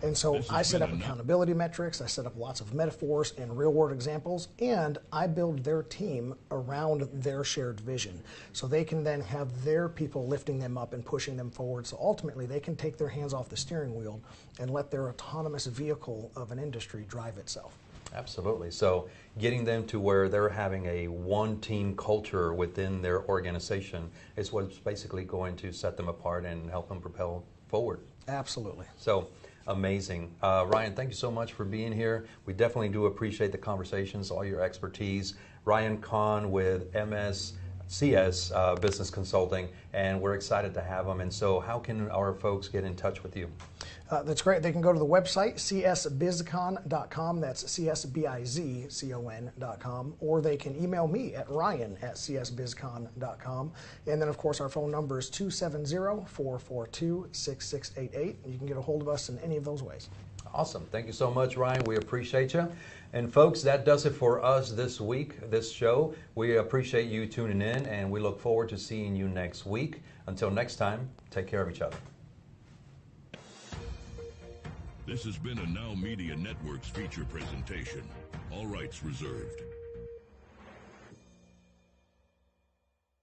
S19: And so I set up accountability metrics, I set up lots of metaphors and real-world examples, and I build their team around their shared vision. So they can then have their people lifting them up and pushing them forward. So ultimately they can take their hands off the steering wheel and let their autonomous vehicle of an industry drive itself.
S5: Absolutely. So getting them to where they're having a one-team culture within their organization is what's basically going to set them apart and help them propel forward.
S19: Absolutely.
S5: So amazing. Ryan, thank you so much for being here. We definitely do appreciate the conversations, all your expertise. Ryan Kahn with MSCS Business Consulting, and we're excited to have him. And so how can our folks get in touch with you?
S19: That's great. They can go to the website, csbizcon.com. That's csbizcon.com. Or they can email me at ryan@csbizcon.com. And then, of course, our phone number is 270-442-6688. You can get a hold of us in any of those ways.
S5: Awesome. Thank you so much, Ryan. We appreciate you. And folks, that does it for us this week, this show. We appreciate you tuning in, and we look forward to seeing you next week. Until next time, take care of each other.
S2: This has been a NowMedia Networks feature presentation. All rights reserved.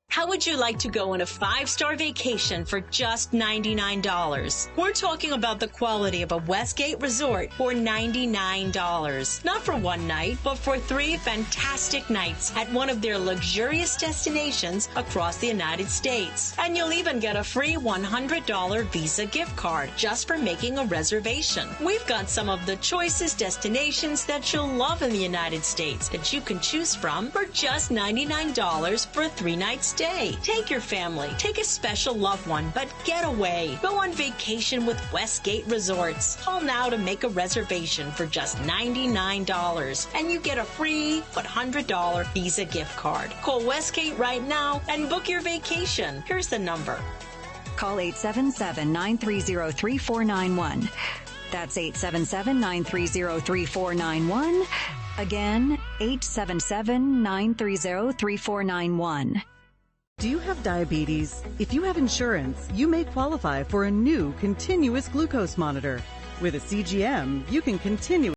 S3: How would you like to go on a 5-star vacation for just $99? We're talking about the quality of a Westgate resort for $99. Not for one night, but for 3 fantastic nights at one of their luxurious destinations across the United States. And you'll even get a free $100 Visa gift card just for making a reservation. We've got some of the choicest destinations that you'll love in the United States that you can choose from for just $99 for a 3-night stay. Take your family, take a special loved one, but get away. Go on vacation with Westgate Resorts. Call now to make a reservation for just $99, and you get a free $100 Visa gift card. Call Westgate right now and book your vacation. Here's the number.
S4: Call 877-930-3491. That's 877-930-3491. Again, 877-930-3491.
S9: Do you have diabetes? If you have insurance, you may qualify for a new continuous glucose monitor. With a CGM, you can continue